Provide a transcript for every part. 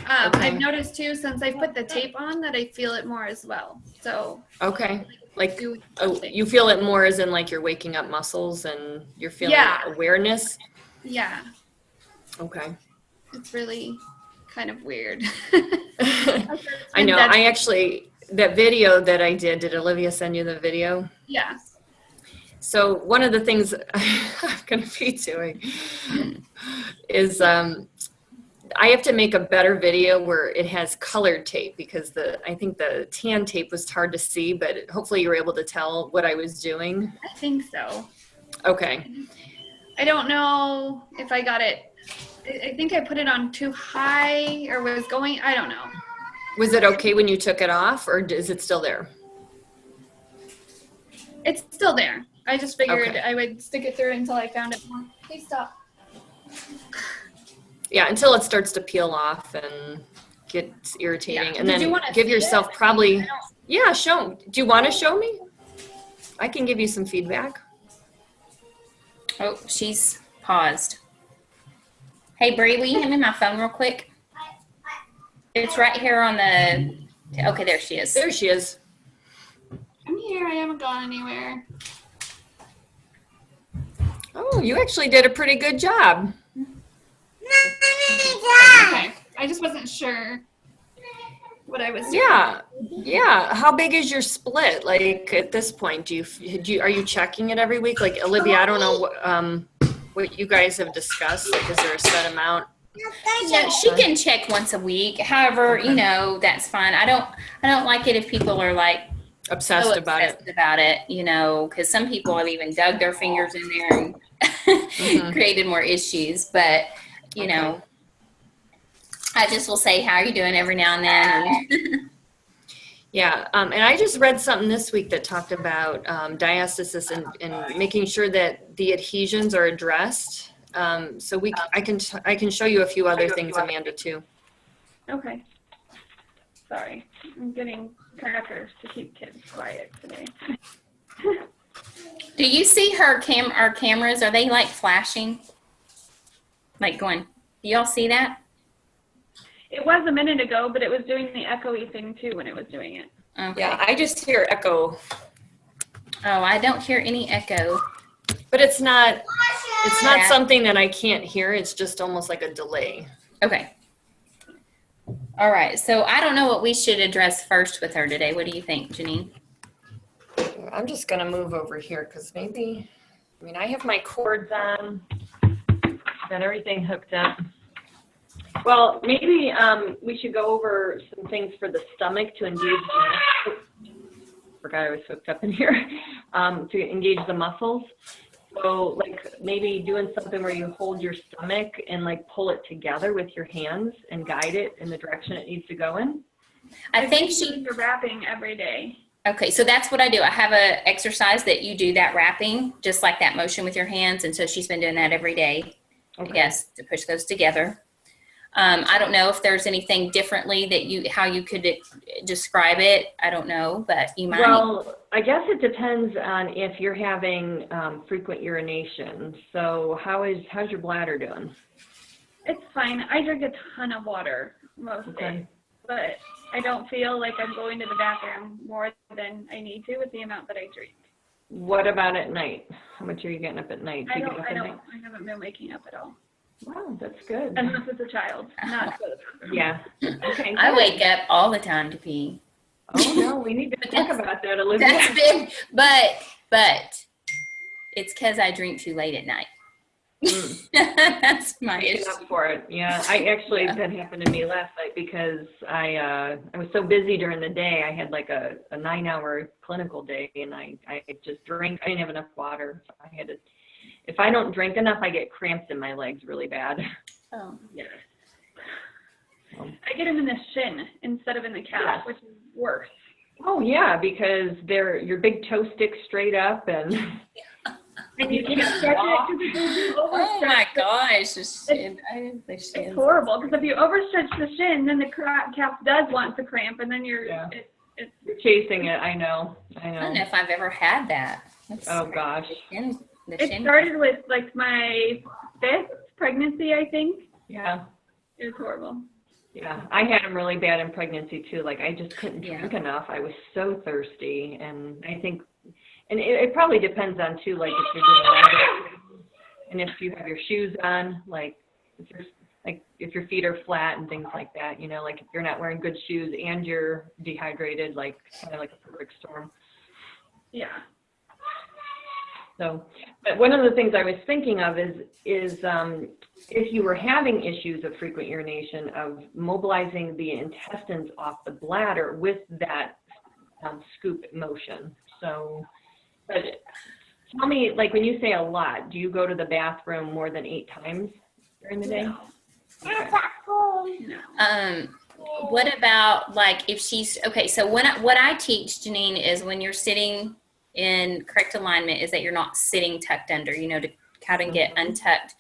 Okay. I've noticed too, since I put the tape on, that I feel it more as well. So Okay. Like, doing oh, something. you feel it more as in like you're waking up muscles and you're feeling Yeah. awareness? Yeah, Okay. it's really kind of weird. I know. I actually, that video that I did Olivia send you the video? Yeah. So one of the things I'm going to be doing is I have to make a better video where it has colored tape because I think the tan tape was hard to see, but hopefully you were able to tell what I was doing. I think so. Okay. I don't know if I got it. I think I put it on too high or was going, I don't know. Was it okay when you took it off or is it still there? It's still there. I just figured Okay. I would stick it through until I found it more. Hey, stop. Yeah, until it starts to peel off and gets irritating. Yeah. And Did you then wanna give see yourself it? probably, yeah, do you want to show me? I can give you some feedback. Oh, she's paused. Hey, Bree, will you hand me my phone real quick? It's right here on the, okay, there she is. There she is. I'm here. I haven't gone anywhere. Oh, you actually did a pretty good job. Okay. I just wasn't sure what I was doing. Yeah, yeah. How big is your split? Like at this point, are you checking it every week? Like Olivia, I don't know what you guys have discussed. Like, is there a set amount? Yeah, she can check once a week. However, you know, that's fine. I don't like it if people are like Obsessed about it. You know, because some people have even dug their fingers in there and created more issues. But you know, I just will say, "How are you doing?" every now and then. Yeah, and I just read something this week that talked about diastasis and making sure that the adhesions are addressed. So I can show you a few other things, Amanda, too. Okay. Sorry. I'm getting crackers to keep kids quiet today. Do you see our cameras? Are they like flashing? Like going, do y'all see that? It was a minute ago, but it was doing the echoey thing too when it was doing it. Okay. Yeah, I just hear echo. Oh, I don't hear any echo. But it's not something that I can't hear. It's just almost like a delay. Okay. All right. So I don't know what we should address first with her today. What do you think, Janine? I'm just going to move over here because I have my cords on. Got everything hooked up. Well, maybe we should go over some things for the stomach to engage. Forgot I was hooked up in here. To engage the muscles. So, like maybe doing something where you hold your stomach and like pull it together with your hands and guide it in the direction it needs to go in. I think you're wrapping every day. Okay, so that's what I do. I have a exercise that you do that wrapping, just like that motion with your hands, and so she's been doing that every day. Okay. I guess to push those together. I don't know if there's anything differently that how you could describe it. I don't know, but you might. Well, I guess it depends on if you're having frequent urination. So how's your bladder doing? It's fine. I drink a ton of water most days, but I don't feel like I'm going to the bathroom more than I need to with the amount that I drink. What about at night? How much are you getting up at night? I haven't been waking up at all. Wow, that's good. Unless it's a child, not good. Yeah. Okay. I wake up all the time to pee. Oh no, we need to talk about that, Olivia. That's big, but it's because I drink too late at night. That's my issue. Up for it. Yeah, that happened to me last night because I was so busy during the day. I had like a 9-hour clinical day, and I just drank. I didn't have enough water, so I had to. If I don't drink enough, I get cramps in my legs really bad. Oh. Yeah. I get them in the shin instead of in the calf, which is worse. Oh yeah, because your big toe sticks straight up and you can't stretch it. Oh my gosh, the shin. It's horrible because if you overstretch the shin, then the calf does want to cramp, and then you're chasing it. I know. I don't know if I've ever had that. Gosh. It started with like my 5th pregnancy, I think. Yeah. It was horrible. Yeah, I had them really bad in pregnancy too. Like I just couldn't Yeah. drink enough. I was so thirsty, and I think, and it probably depends on too, like if you're doing water, and if you have your shoes on, like if your feet are flat and things like that. Like if you're not wearing good shoes and you're dehydrated, like kind of like a perfect storm. Yeah. So, but one of the things I was thinking of is if you were having issues of frequent urination, of mobilizing the intestines off the bladder with that scoop motion. So, but tell me, like when you say a lot, do you go to the bathroom more than 8 times during the day? No. Okay. No. What about like if she's okay? So what I teach Janine is when you're sitting in correct alignment is that you're not sitting tucked under, to kind of get untucked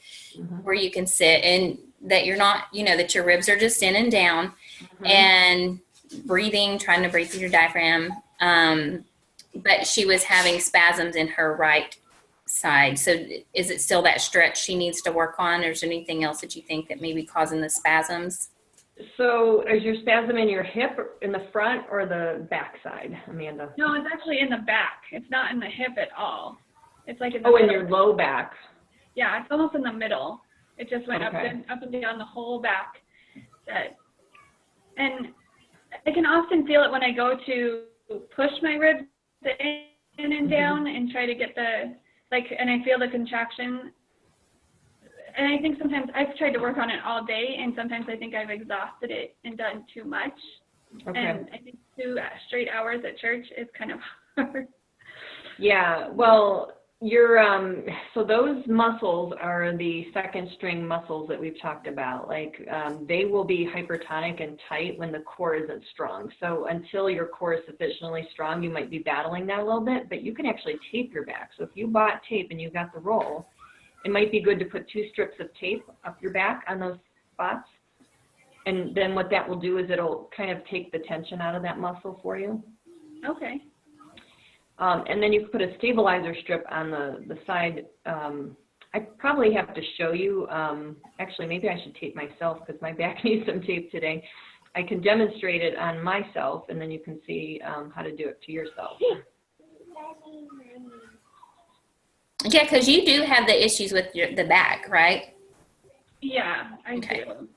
where you can sit, and that you're not, that your ribs are just in and down, and trying to breathe through your diaphragm. But she was having spasms in her right side. So is it still that stretch she needs to work on, or is there anything else that you think that may be causing the spasms? So is your spasm in your hip, in the front, or the back side, Amanda? No, it's actually in the back. It's not in the hip at all. It's like in the Oh, in middle. your low back. Yeah, it's almost in the middle. It just went Okay. up and down the whole back. And I can often feel it when I go to push my ribs in and down and try to get and I feel the contraction. And I think sometimes I've tried to work on it all day, and sometimes I think I've exhausted it and done too much. Okay. And I think 2 straight hours at church is kind of hard. Yeah, well, so those muscles are the second string muscles that we've talked about. Like they will be hypertonic and tight when the core isn't strong. So until your core is sufficiently strong, you might be battling that a little bit, but you can actually tape your back. So if you bought tape and you got the roll, it might be good to put 2 strips of tape up your back on those spots. And then what that will do is it'll kind of take the tension out of that muscle for you. Okay. And then you put a stabilizer strip on the side. I probably have to show you. Actually, maybe I should tape myself because my back needs some tape today. I can demonstrate it on myself, and then you can see how to do it to yourself. Yeah, because you do have the issues with the back, right? Yeah, I Okay. do.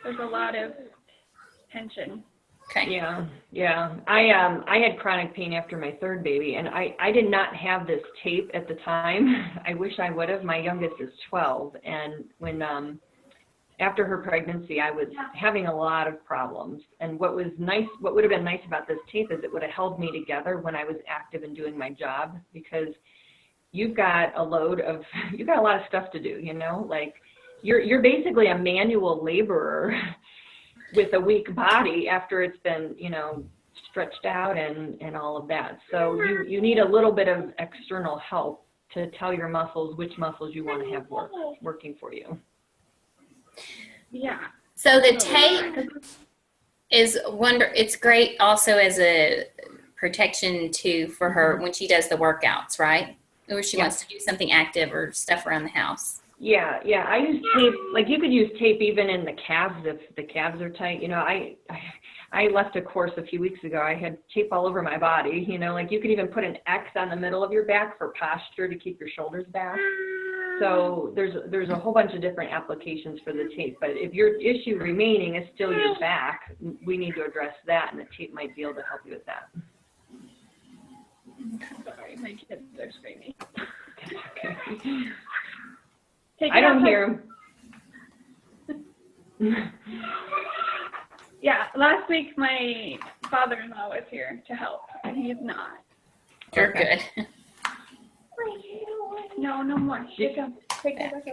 There's a lot of tension. Okay. Yeah. I had chronic pain after my 3rd baby, and I did not have this tape at the time. I wish I would have. My youngest is 12, and when after her pregnancy, I was having a lot of problems. And what would have been nice about this tape is it would have held me together when I was active and doing my job, because you've got a lot of stuff to do, like you're basically a manual laborer with a weak body after it's been, stretched out and all of that. So you need a little bit of external help to tell your muscles which muscles you want to have working for you. Yeah. So the tape is it's great also as a protection too for her when she does the workouts, right? Or she wants to do something active or stuff around the house. Yeah. I use tape. Like you could use tape even in the calves if the calves are tight. I left a course a few weeks ago. I had tape all over my body. Like you could even put an X on the middle of your back for posture to keep your shoulders back. So there's a whole bunch of different applications for the tape. But if your issue remaining is still your back, we need to address that, and the tape might be able to help you with that. Sorry, my kids are screaming. Okay. I don't hear them. Yeah, last week my father-in-law was here to help, and he's not. You're good. No more. Take it back.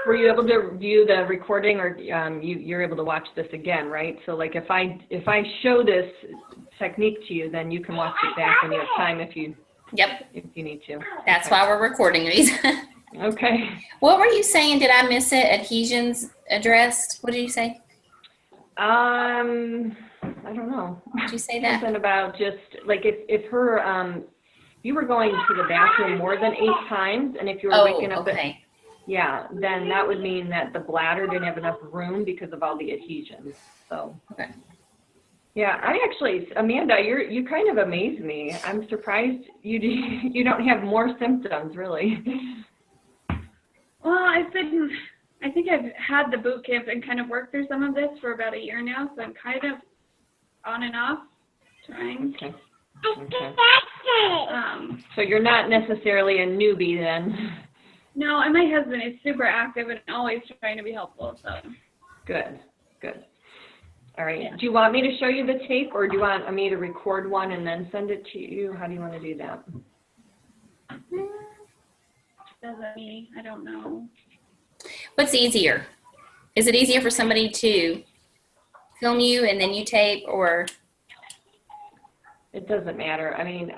Were you able to view the recording, or you're able to watch this again, right? So like if I show this technique to you, then you can watch it back when you have time if you need to. That's why we're recording these. Okay. What were you saying? Did I miss it? Adhesions addressed? What did you say? I don't know. Did you say that? Something about just like if her you were going to the bathroom more than 8 times, and if you were waking up okay. yeah, then that would mean that the bladder didn't have enough room because of all the adhesions. So, Okay. yeah, I actually, Amanda, you kind of amaze me. I'm surprised you don't have more symptoms, really. Well, I think I've had the boot camp and kind of worked through some of this for about a year now, so I'm kind of on and off trying. Okay. Okay. Um, So you're not necessarily a newbie then. no, and my husband is super active and always trying to be helpful, so. Good, good. All right. Yeah. Do you want me to show you the tape, or do you want me to record one and then send it to you? How do you want to do that? Doesn't me, I don't know. What's easier? Is it easier for somebody to film you and then you tape, or? It doesn't matter. I mean,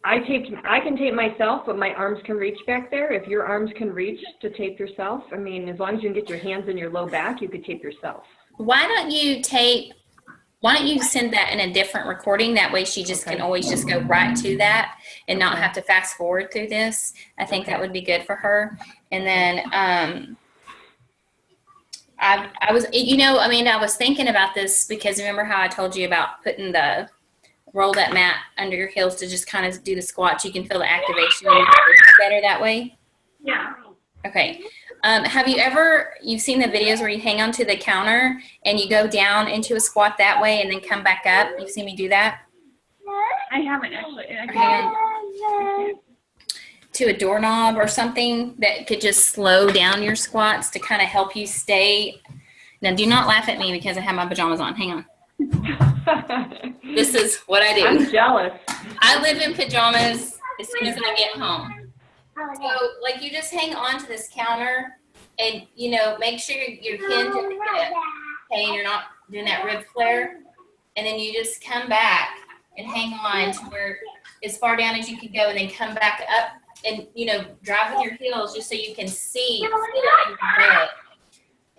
I can tape myself, but my arms can reach back there. If your arms can reach to tape yourself, I mean, as long as you can get your hands in your low back, you could tape yourself. Why don't you send that in a different recording? That way she just can always just go right to that and not have to fast forward through this. I think that would be good for her. And then I was thinking about this because remember how I told you about putting the roll that mat under your heels to just kind of do the squats. You can feel the activation better that way. Yeah. Okay. Have you've seen the videos where you hang onto the counter and you go down into a squat that way and then come back up? You've seen me do that? I haven't actually. To a doorknob or something that could just slow down your squats to kind of help you stay. Now, do not laugh at me because I have my pajamas on. Hang on. This is what I do. I'm jealous. I live in pajamas as soon as I get home. So, like, you just hang on to this counter and, make sure your hinge is hip. Okay, and you're not doing that rib flare. And then you just come back and hang on to where as far down as you can go and then come back up and, drive with your heels just so you can see it in your bed.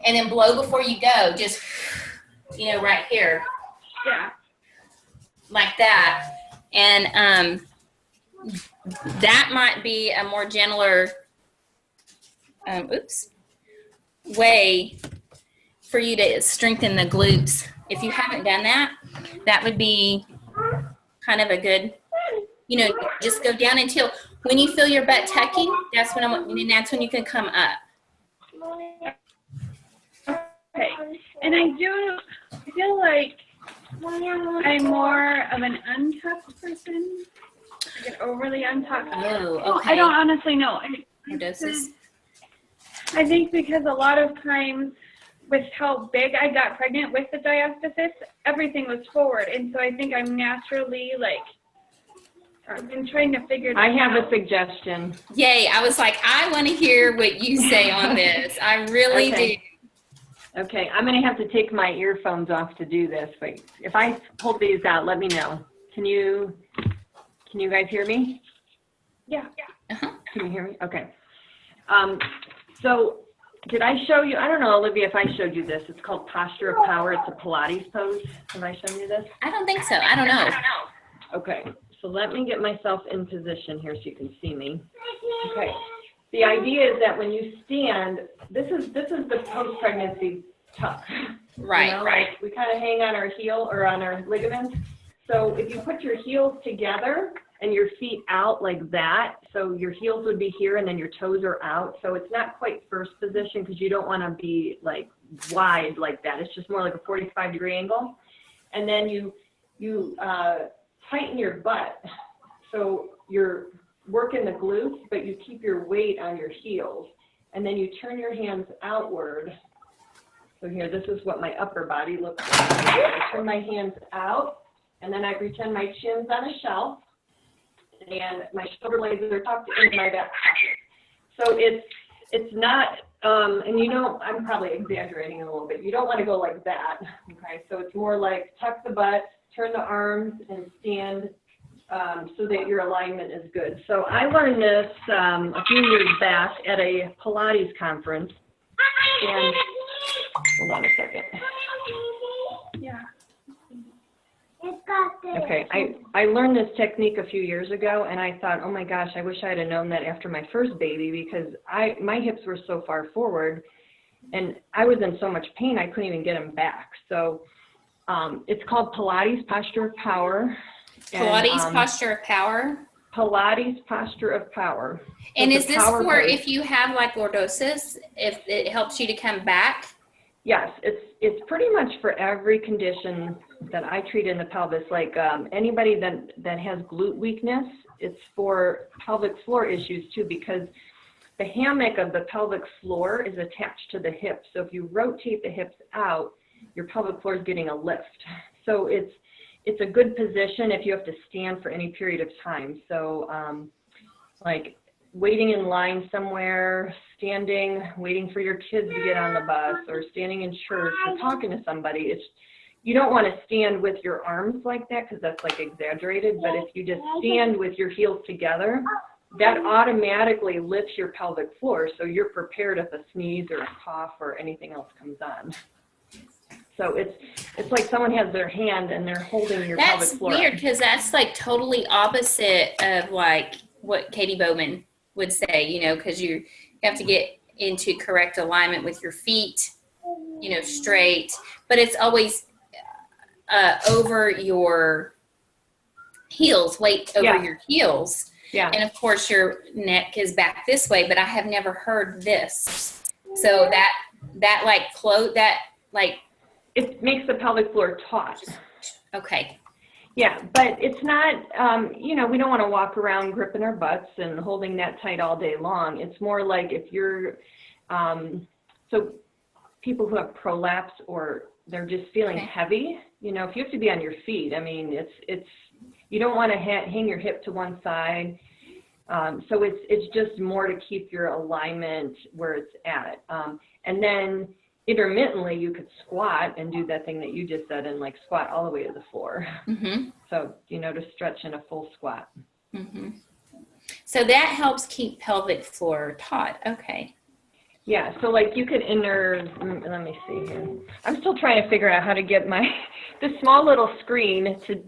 And then blow before you go, just, right here. Yeah. Like that. And that might be a more gentler way for you to strengthen the glutes. If you haven't done that, that would be kind of a good, just go down until when you feel your butt tucking, that's when you can come up. Okay. And I feel like I'm more of an untucked person, like an overly untucked. Oh, okay. I don't honestly know. Lordosis. I think because a lot of times with how big I got pregnant with the diastasis, everything was forward. And so I think I'm naturally I've been trying to figure this out. I have a suggestion. Yay. I was like, I want to hear what you say on this. I really do. Okay, I'm going to have to take my earphones off to do this, but if I pull these out, let me know. Can you guys hear me? Yeah. Uh-huh. Can you hear me? Okay. So did I show you, I don't know, Olivia, if I showed you this. It's called Posture of Power. It's a Pilates pose. Have I shown you this? I don't think so. I don't know. Okay, so let me get myself in position here so you can see me. Okay. The idea is that when you stand, this is the post-pregnancy tuck. Right. Like we kind of hang on our heel or on our ligaments. So if you put your heels together and your feet out like that, so your heels would be here and then your toes are out. So it's not quite first position because you don't want to be like wide like that. It's just more like a 45-degree angle. And then you tighten your butt. So you're working the glutes, but you keep your weight on your heels. And then you turn your hands outward. So here, this is what my upper body looks like. I turn my hands out, and then I pretend my chin's on a shelf, and my shoulder blades are tucked into my back pocket. So it's not, and I'm probably exaggerating a little bit. You don't want to go like that, okay? So it's more like tuck the butt, turn the arms, and stand so that your alignment is good. So I learned this a few years back at a Pilates conference. And hold on a second. Yeah. Okay. Okay, I learned this technique a few years ago, and I thought, oh my gosh, I wish I had known that after my first baby, because my hips were so far forward, and I was in so much pain I couldn't even get them back. So it's called Pilates Posture of Power. Pilates Posture of Power. Pilates Posture of Power. And So is it's a this power for pose. if you have like lordosis, if it helps you to come back? Yes, it's pretty much for every condition that I treat in the pelvis. Like anybody that has glute weakness, it's for pelvic floor issues too, because the hammock of the pelvic floor is attached to the hips. So if you rotate the hips out, your pelvic floor is getting a lift. So it's a good position if you have to stand for any period of time. So like waiting in line somewhere, standing, waiting for your kids to get on the bus, or standing in church or talking to somebody. You don't want to stand with your arms like that because that's like exaggerated, but if you just stand with your heels together, that automatically lifts your pelvic floor, so you're prepared if a sneeze or a cough or anything else comes on. So it's like someone has their hand and they're holding your pelvic floor. That's weird, because that's like totally opposite of like what Katie Bowman would say, you know, because you have to get into correct alignment with your feet, you know, straight, but it's always over your heels, weight over your heels. Yeah. And of course your neck is back this way, but I have never heard this. So that like it makes the pelvic floor taut. Okay. Yeah, but it's not, you know, we don't want to walk around gripping our butts and holding that tight all day long. It's more like if you're, so people who have prolapse or they're just feeling heavy, you know, if you have to be on your feet, I mean, it's you don't want to hang your hip to one side. So it's just more to keep your alignment where it's at. And then intermittently you could squat and do that thing that you just said and like squat all the way to the floor. Mm-hmm. So, you know, to stretch in a full squat. Mm-hmm. So that helps keep pelvic floor taut. Okay. Yeah, so like you could let me see here. I'm still trying to figure out how to get this small little screen to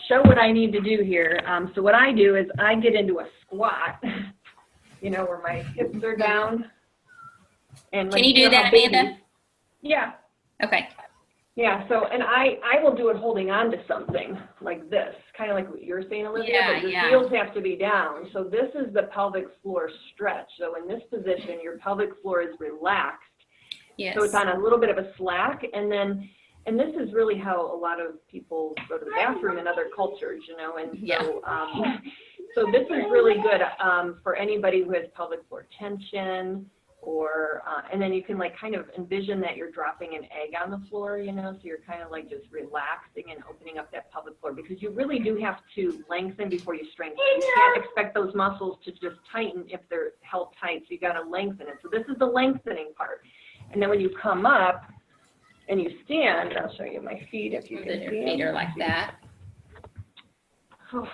show what I need to do here. So what I do is I get into a squat, you know, where my hips are down. And can you do that, Amanda? Yeah. Okay. Yeah, so, and I will do it holding on to something like this, kind of like what you're saying, Olivia, but your heels have to be down. So this is the pelvic floor stretch. So in this position, your pelvic floor is relaxed. Yes. So it's on a little bit of a slack. And this is really how a lot of people go to the bathroom in other cultures, you know, and so, so this is really good for anybody who has pelvic floor tension. Or, and then you can like kind of envision that you're dropping an egg on the floor, you know, so you're kind of like just relaxing and opening up that pelvic floor, because you really do have to lengthen before you strengthen. You can't expect those muscles to just tighten if they're held tight, so you got to lengthen it. So this is the lengthening part. And then when you come up and you stand, I'll show you my feet if you can see. Your feet are like that. Oh.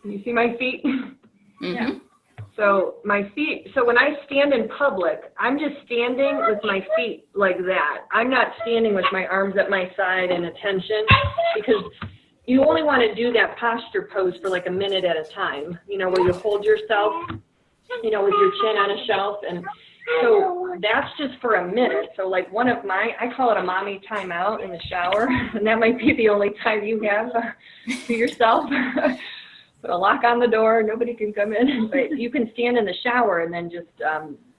Can you see my feet? Mm-hmm. Yeah. So my feet, so when I stand in public, I'm just standing with my feet like that. I'm not standing with my arms at my side and attention, because you only want to do that posture pose for like a minute at a time, you know, where you hold yourself, you know, with your chin on a shelf. And so that's just for a minute. So like I call it a mommy timeout in the shower, and that might be the only time you have to yourself. Put a lock on the door, nobody can come in, but you can stand in the shower and then just,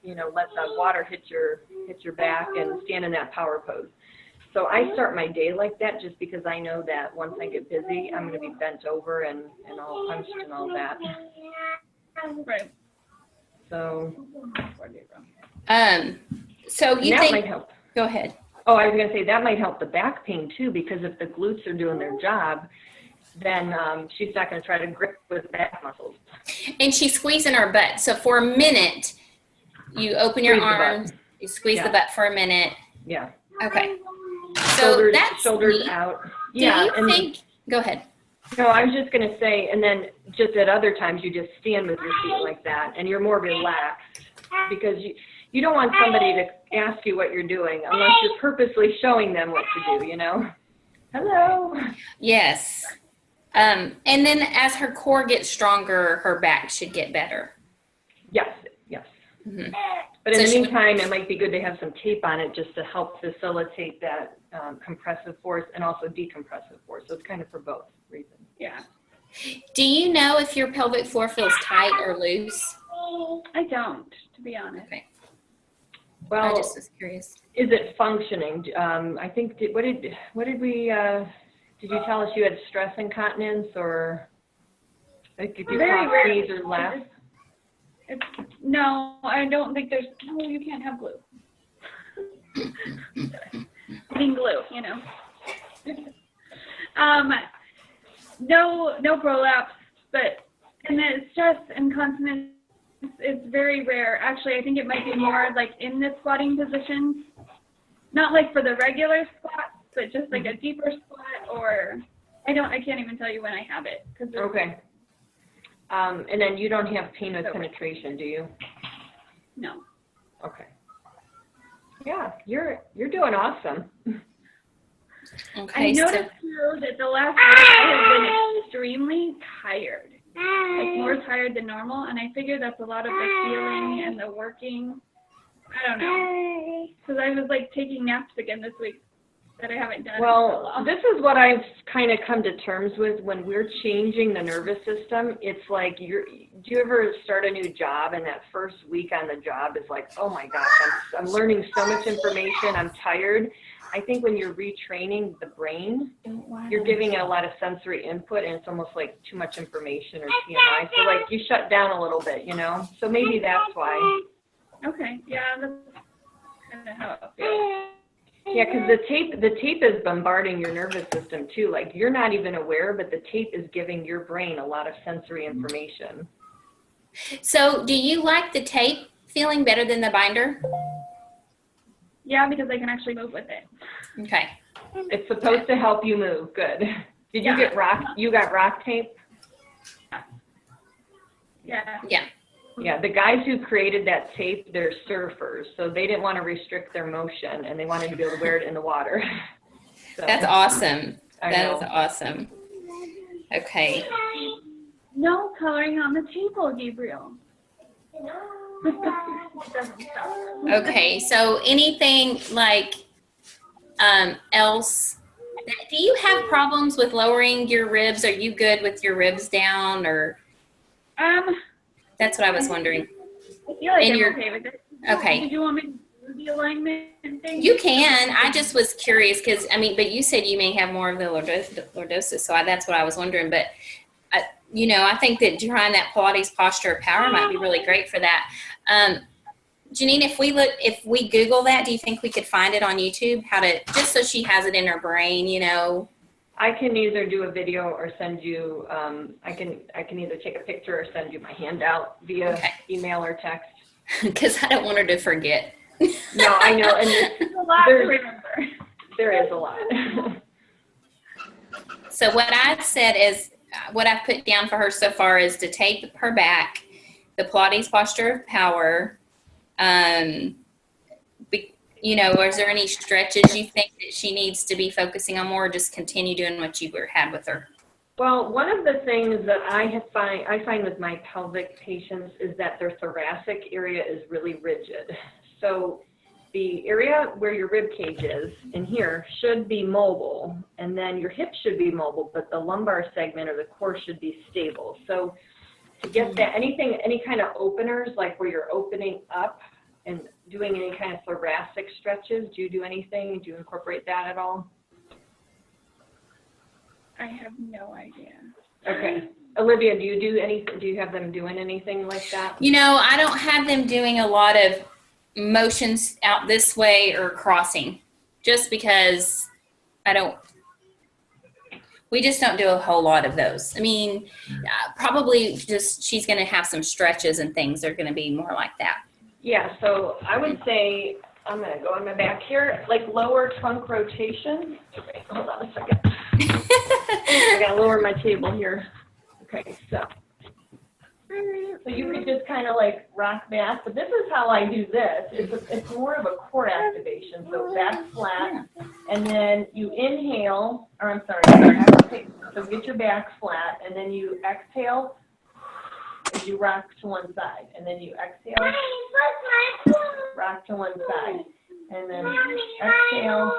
you know, let the water hit your back and stand in that power pose. So I start my day like that just because I know that once I get busy, I'm going to be bent over and all hunched and all that. Right. So, so you that think, might help. Go ahead. Oh, I was going to say that might help the back pain too, because if the glutes are doing their job, then she's not going to try to grip with back muscles. And she's squeezing her butt. So for a minute, you open your arms, you squeeze the butt for a minute. Yeah. Okay. So shoulders neat. out. Do you think? Go ahead. No, I was just going to say, and then just at other times you just stand with your feet like that, and you're more relaxed, because you don't want somebody to ask you what you're doing unless you're purposely showing them what to do, you know? Hello. Yes. And then as her core gets stronger, her back should get better. Yes, yes. Mhm. But in So the she- meantime, it might be good to have some tape on it just to help facilitate that compressive force and also decompressive force. So it's kind of for both reasons. Yeah. Do you know if your pelvic floor feels tight or loose? I don't, to be honest. Okay. I Well, just was curious. is it functioning? I think, what did we, did you tell us you had stress incontinence or like if you Very cough, rare. sneeze, or laugh? No, I don't think there's, no, you can't have glue. Eating glue, you know. No prolapse, but, and the stress incontinence is very rare. Actually, I think it might be more like in the squatting position. Not like for the regular squat, but just like a deeper squat or, I can't even tell you when I have it. Okay. And then you don't have pain with penetration, do you? No. Okay. Yeah, you're doing awesome. Okay. I noticed too that the last week I have been extremely tired. Like more tired than normal, and I figure that's a lot of the feeling and the working. I don't know. Because I was like taking naps again this week that I haven't done in so Well, long. this is what I've kind of come to terms with when we're changing the nervous system. It's like do you ever start a new job and that first week on the job is like, oh my gosh, I'm learning so much information, I'm tired. I think when you're retraining the brain, you're giving it a lot of sensory input and it's almost like too much information or TMI. So like you shut down a little bit, you know? So maybe that's why. Okay, yeah, that's kind of how it feels. Yeah, because the tape is bombarding your nervous system too. Like you're not even aware, but the tape is giving your brain a lot of sensory information. So do you like the tape feeling better than the binder? Yeah, because I can actually move with it. Okay. It's supposed to help you move. Good. Did you Yeah. get rock? You got rock tape? Yeah. Yeah. Yeah, the guys who created that tape, they're surfers, so they didn't want to restrict their motion, and they wanted to be able to wear it in the water. So, That's awesome. I That is know. awesome. Okay. No coloring on the table, Gabriel. It doesn't stop. Okay. So anything like else? Do you have problems with lowering your ribs? Are you good with your ribs down, or that's what I was wondering. I feel like And I'm you're- okay with it. Okay. Did you want me to do the alignment thing? You can. I just was curious because, I mean, but you said you may have more of the lordosis, so that's what I was wondering. But, I think that trying that Pilates posture of power might be really great for that. Janine, if we Google that, do you think we could find it on YouTube? Just so she has it in her brain, I can either do a video or send you, I can either take a picture or send you my handout via Okay. email or text. because I don't want her to forget. No, I know, and It's a lot to remember. there is a lot. So what I said is, what I've put down for her so far is to tape her back, the Pilates posture of power. Is there any stretches you think that she needs to be focusing on more, or just continue doing what you had with her? Well, one of the things that I find with my pelvic patients is that their thoracic area is really rigid. So the area where your rib cage is in here should be mobile, and then your hips should be mobile, but the lumbar segment or the core should be stable. So to get that, any kind of openers, like where you're opening up and doing any kind of thoracic stretches, do you do anything? Do you incorporate that at all? I have no idea. Okay. Olivia, do you have them doing anything like that? I don't have them doing a lot of motions out this way or crossing, just because we just don't do a whole lot of those. I mean, probably just she's going to have some stretches and things that are going to be more like that. Yeah, so I would say, I'm going to go on my back here, like lower trunk rotation. Okay, hold on a second. I got to lower my table here. Okay, so you could just kind of like rock back, but this is how I do this. It's more of a core activation, so back flat, and then you inhale, or I'm sorry, exhale, so get your back flat, and then you exhale as you rock to one side, and then you exhale, rock to one side, and then exhale.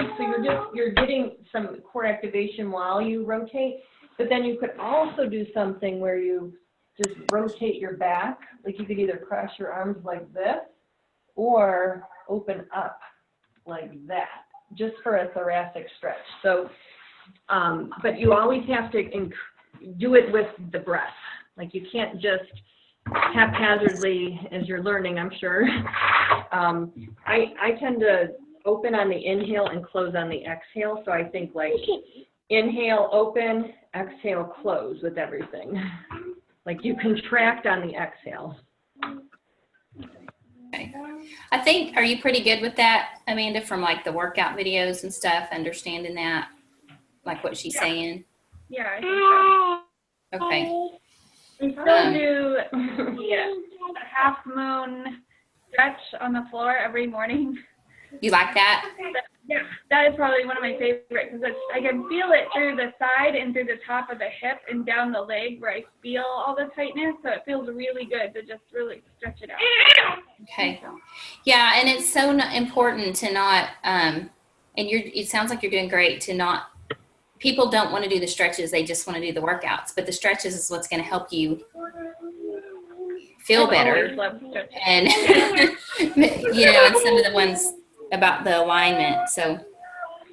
So you're getting some core activation while you rotate, but then you could also do something where you just rotate your back, like you could either cross your arms like this or open up like that, just for a thoracic stretch. So, but you always have to do it with the breath. Like you can't just haphazardly, as you're learning, I'm sure. I tend to open on the inhale and close on the exhale. So I think like inhale, open, exhale, close with everything. Like you contract on the exhale. Okay. I think, are you pretty good with that, Amanda, from like the workout videos and stuff, understanding that, like what she's saying? Yeah, I think so. Okay. We still do the half moon stretch on the floor every morning. You like that? Yeah, that is probably one of my favorites because I can feel it through the side and through the top of the hip and down the leg where I feel all the tightness. So it feels really good to just really stretch it out. Okay. Yeah, and it's so important to not, and it sounds like you're doing great to not, people don't want to do the stretches, they just want to do the workouts, but the stretches is what's going to help you feel better. And, you know, and some of the ones about the alignment, so.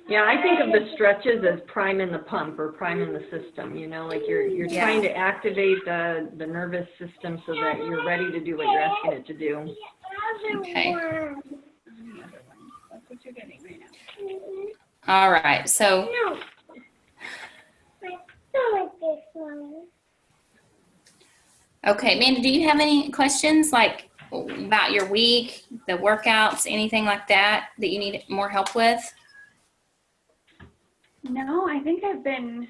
Yeah, I think of the stretches as priming the pump or priming the system, you know, like you're trying to activate the nervous system so that you're ready to do what you're asking it to do. Okay. That's what you're getting right now. All right, so. Okay, Amanda, do you have any questions like about your week, the workouts, anything like that that you need more help with? No, I think I've been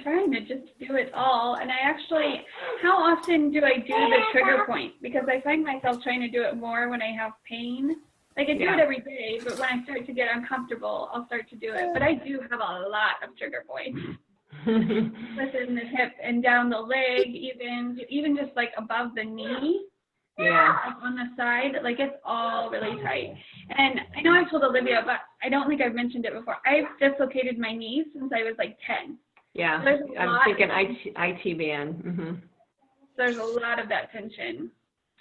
trying to just do it all. And I actually, how often do I do the trigger point? Because I find myself trying to do it more when I have pain. Like I do it every day, but when I start to get uncomfortable, I'll start to do it. But I do have a lot of trigger points. Within the hip and down the leg, even just like above the knee. Yeah. Like on the side, like it's all really tight. And I know I've told Olivia, but I don't think I've mentioned it before. I've dislocated my knees since I was like 10. Yeah, So I'm thinking IT band. Mm-hmm. There's a lot of that tension.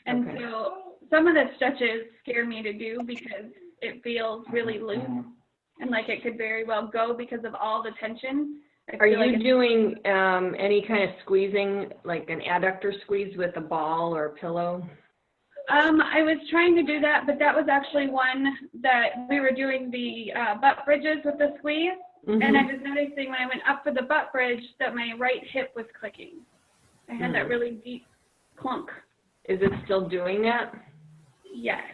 And Okay. so some of the stretches scare me to do because it feels really loose and like it could very well go because of all the tension. Are you doing any kind of squeezing, like an adductor squeeze with a ball or a pillow? I was trying to do that, but that was actually one that we were doing the butt bridges with the squeeze. Mm-hmm. And I was noticing when I went up for the butt bridge that my right hip was clicking. I had that really deep clunk. Is it still doing that? Yes.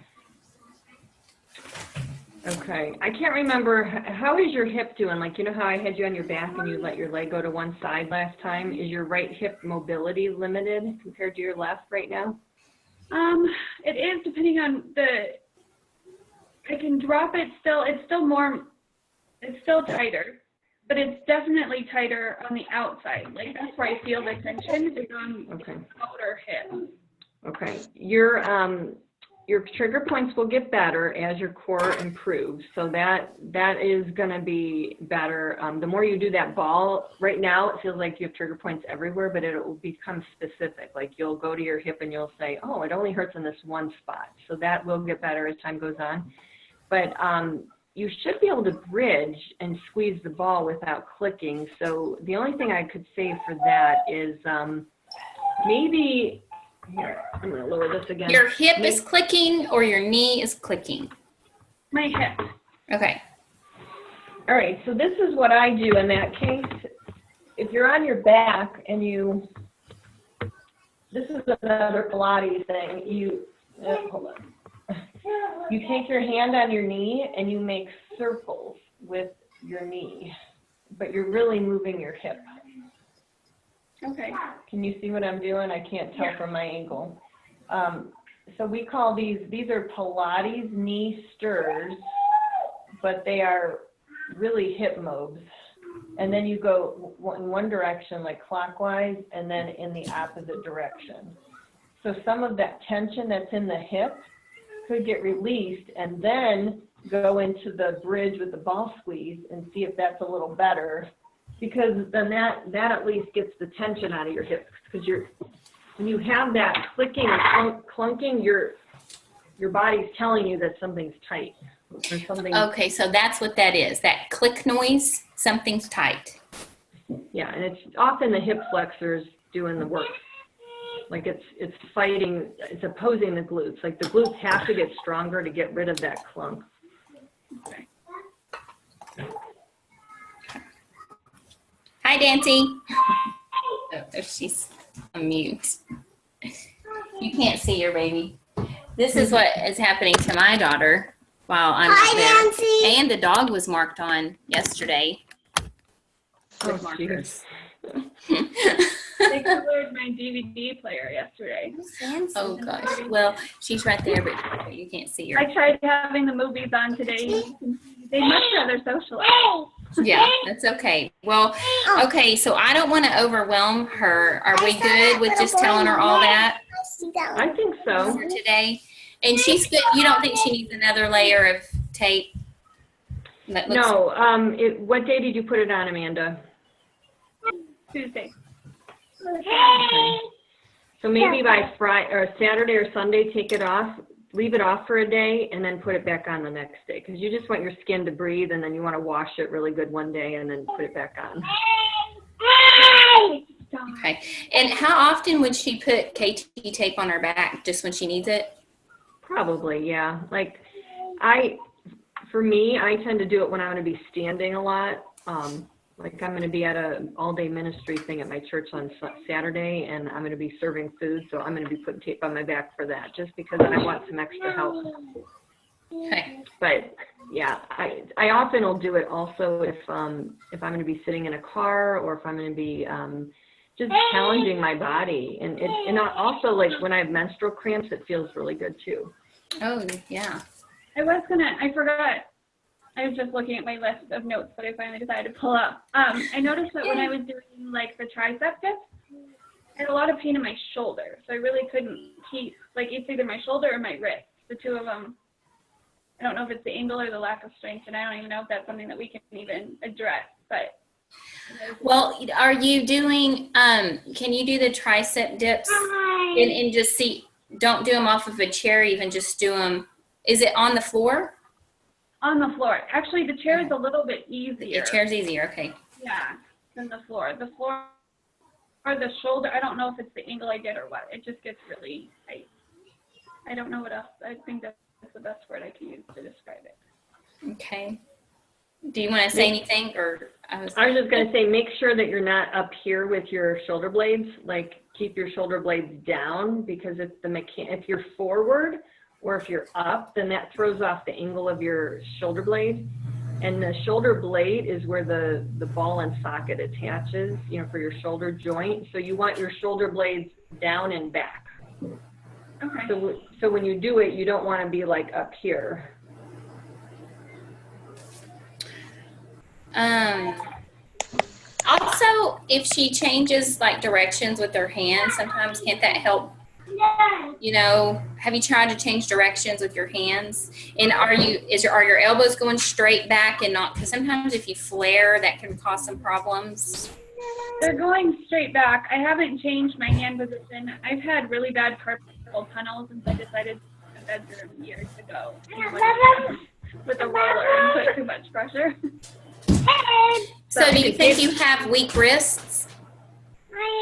Okay. I can't remember. How is your hip doing? Like, you know how I had you on your back and you let your leg go to one side last time? Is your right hip mobility limited compared to your left right now? It is depending on I can drop it still. It's still tighter, but it's definitely tighter on the outside. Like that's where I feel the tension is on the outer hip. Okay. Your trigger points will get better as your core improves. So that is going to be better. The more you do that ball, right now it feels like you have trigger points everywhere, but it will become specific. Like you'll go to your hip and you'll say, oh, it only hurts in this one spot. So that will get better as time goes on. But you should be able to bridge and squeeze the ball without clicking. So the only thing I could say for that is maybe... Here, I'm going to lower this again. Your hip is clicking or your knee is clicking? My hip. Okay. All right, so this is what I do in that case. If you're on your back and this is another Pilates thing. Hold on. You take your hand on your knee and you make circles with your knee, but you're really moving your hip. Okay. Can you see what I'm doing? I can't tell from my angle. So we call these are Pilates knee stirs, but they are really hip mobs. And then you go in one direction, like clockwise, and then in the opposite direction. So some of that tension that's in the hip could get released, and then go into the bridge with the ball squeeze and see if that's a little better. Because then that at least gets the tension out of your hips. Because when you have that clicking or clunking, your body's telling you that something's tight or something. Okay, so that's what that is. That click noise, something's tight. Yeah, and it's often the hip flexors doing the work. Like it's fighting, it's opposing the glutes. Like the glutes have to get stronger to get rid of that clunk. Okay. Hi, Dancy. Oh, she's on mute. You can't see your baby. This is what is happening to my daughter while I'm there. Nancy. And the dog was marked on yesterday with Oh, markers. They colored my DVD player yesterday. Oh gosh. Well, she's right there, but you can't see her. I tried having the movies on today. They much rather socialize. Yeah, that's okay. Well, okay, so I don't want to overwhelm her. Are we good with just telling her all that I think so. for today? And she's good. You don't think she needs another layer of tape? That looks- No, what day did you put it on, Amanda? Tuesday. Okay. So maybe by Friday or Saturday or Sunday, take it off, leave it off for a day, and then put it back on the next day. Because you just want your skin to breathe, and then you want to wash it really good one day, and then put it back on. Okay. And how often would she put KT tape on her back? Just when she needs it? Probably, yeah. Like, for me, I tend to do it when I'm going to be standing a lot. Like I'm going to be at a all-day ministry thing at my church on Saturday, and I'm going to be serving food, so I'm going to be putting tape on my back for that, just because I want some extra help. Okay. But yeah, I often will do it also if I'm going to be sitting in a car, or if I'm going to be just challenging my body, and also like when I have menstrual cramps, it feels really good too. Oh, yeah. I forgot. I was just looking at my list of notes that I finally decided to pull up. I noticed that when I was doing like the tricep dips, I had a lot of pain in my shoulder. So I really couldn't keep, like it's either my shoulder or my wrist. The two of them, I don't know if it's the angle or the lack of strength, and I don't even know if that's something that we can even address, but. Well, are you doing, can you do the tricep dips and just see, don't do them off of a chair, even just do them, is it on the floor? On the floor. Actually, the chair is a little bit easier. The chair's easier, okay. Yeah, than the floor. The floor or the shoulder, I don't know if it's the angle I did or what. It just gets really tight. I don't know what else. I think that's the best word I can use to describe it. Okay. Do you want to say anything, or I was just going to say, make sure that you're not up here with your shoulder blades. Like, keep your shoulder blades down, because if you're forward or if you're up, then that throws off the angle of your shoulder blade. And the shoulder blade is where the ball and socket attaches, for your shoulder joint. So you want your shoulder blades down and back. Okay. So when you do it, you don't want to be like up here. Also, if she changes like directions with her hands, sometimes can't that help? Have you tried to change directions with your hands? And are your elbows going straight back and not? Because sometimes if you flare, that can cause some problems. They're going straight back. I haven't changed my hand position. I've had really bad carpal tunnel since I decided to the bedroom years ago. With a roller and put too much pressure. So do you think you have weak wrists?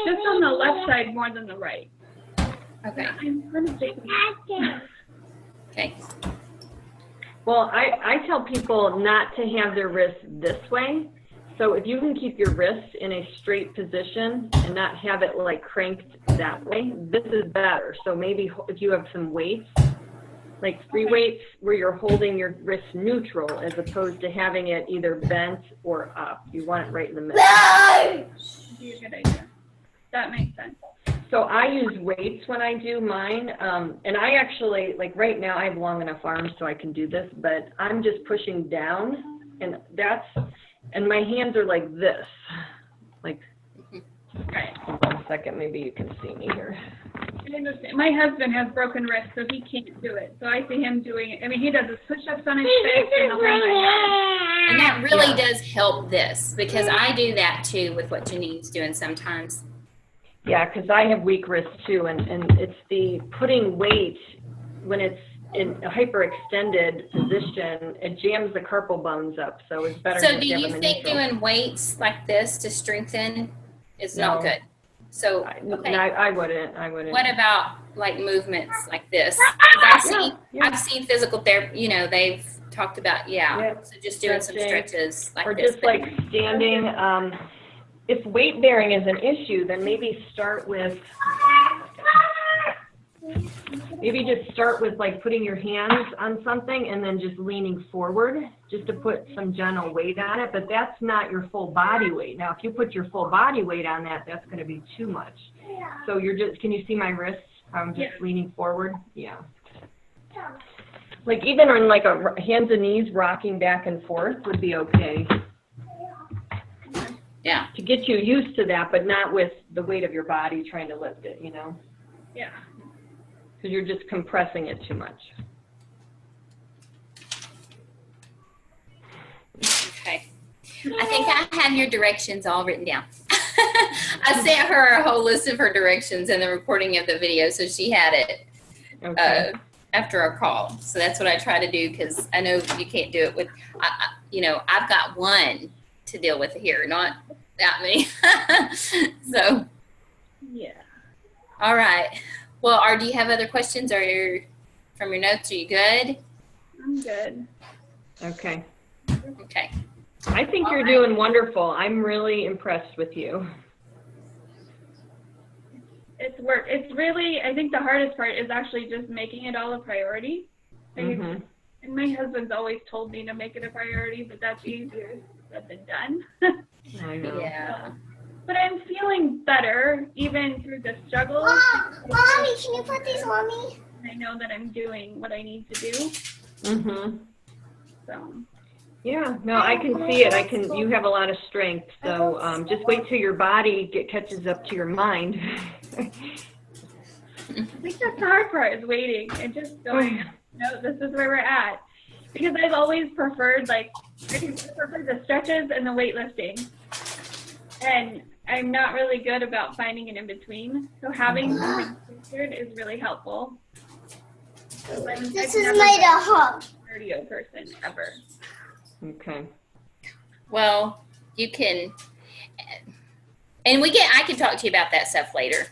Just on the left side more than the right. Okay. I'm kind of taking Okay. Well, I tell people not to have their wrists this way. So if you can keep your wrists in a straight position and not have it like cranked that way, this is better. So maybe if you have some weights, like free weights where you're holding your wrist neutral as opposed to having it either bent or up. You want it right in the middle. That'd be a good idea. That makes sense. So I use weights when I do mine. And I actually, like right now, I have long enough arms so I can do this, but I'm just pushing down and and my hands are like this. Like, Right. hold on a second, maybe you can see me here. My husband has broken wrists, so he can't do it. So I see him doing it. I mean, he does his push-ups on his face and the whole nine. And that really Yeah. does help this because I do that too with what Janine's doing sometimes. Yeah, because I have weak wrists too, and it's the putting weight when it's in a hyperextended position, it jams the carpal bones up, so it's better So to do give you them a think neutral. doing weights like this to strengthen is No. not good? So, No, okay. I wouldn't. What about like movements like this? 'Cause I've seen physical therapy, you know, they've talked about, Yeah. so just doing some Stretching. stretches like Or this. just like standing. If weight bearing is an issue, then maybe start with like putting your hands on something and then just leaning forward just to put some gentle weight on it. But that's not your full body weight. Now, if you put your full body weight on that, that's going to be too much. So can you see my wrists? I'm just leaning forward. Yeah. Like even on like a hands and knees rocking back and forth would be okay. Yeah. To get you used to that, but not with the weight of your body trying to lift it, you know? Yeah. Because you're just compressing it too much. Okay. I think I have your directions all written down. I sent her a whole list of her directions in the recording of the video, so she had it Okay. after our call. So that's what I try to do because I know you can't do it with, I've got one to deal with here, not that many. So, Yeah. all right. Well, do you have other questions or from your notes? Are you good? I'm good. Okay. Okay. I think you're All right. doing wonderful. I'm really impressed with you. It's work. It's really, I think the hardest part is actually just making it all a priority. Mm-hmm. And my husband's always told me to make it a priority, but that's easier said than done. I know. Yeah. But I'm feeling better even through the struggles. Mommy, can you put these on me? I know that I'm doing what I need to do. Mm-hmm. So Yeah, no, I can see it. You have a lot of strength. So just wait till your body catches up to your mind. I think that's the hard part is waiting and just going, no, this is where we're at. Because I've always preferred I prefer the stretches and the weightlifting. And I'm not really good about finding an in-between. So having something structured is really helpful. This is made a hub. Cardio person ever. Okay. Well, you can, and I can talk to you about that stuff later,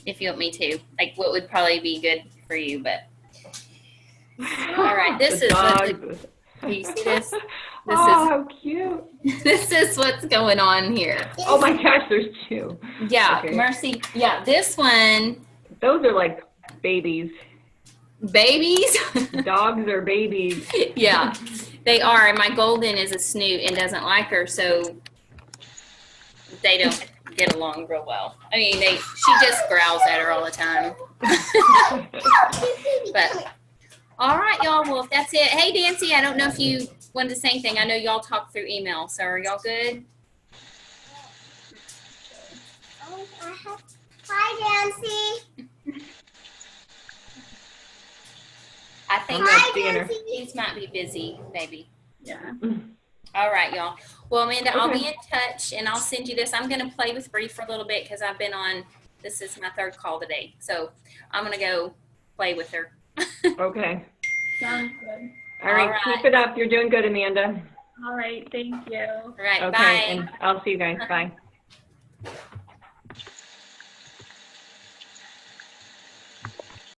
if you want me to. Like, what would probably be good for you, but. All right, this The is what dog. do you see this? How cute. This is what's going on here. Oh my gosh, there's two. Yeah, Okay. Mercy. Yeah, this one, Those are like babies. babies. Dogs are babies. Yeah, they are. And my golden is a snoot and doesn't like her, so they don't get along real well. I mean, she just growls at her all the time. But all right, y'all. Well, if that's it. Hey, Dancy, I don't know if you wanted to say anything. I know y'all talk through email, so are y'all good? Hi, Nancy. I think I'm not seeing her. Nancy. these might be busy, maybe. Yeah. All right, y'all. Well, Amanda, I'll Okay. be in touch, and I'll send you this. I'm going to play with Bree for a little bit because I've been on, this is my third call today. So I'm going to go play with her. Okay. Sounds good. All right, All right. keep it up. You're doing good, Amanda. All right. Thank you. All right, Okay, bye. and I'll see you guys. Bye.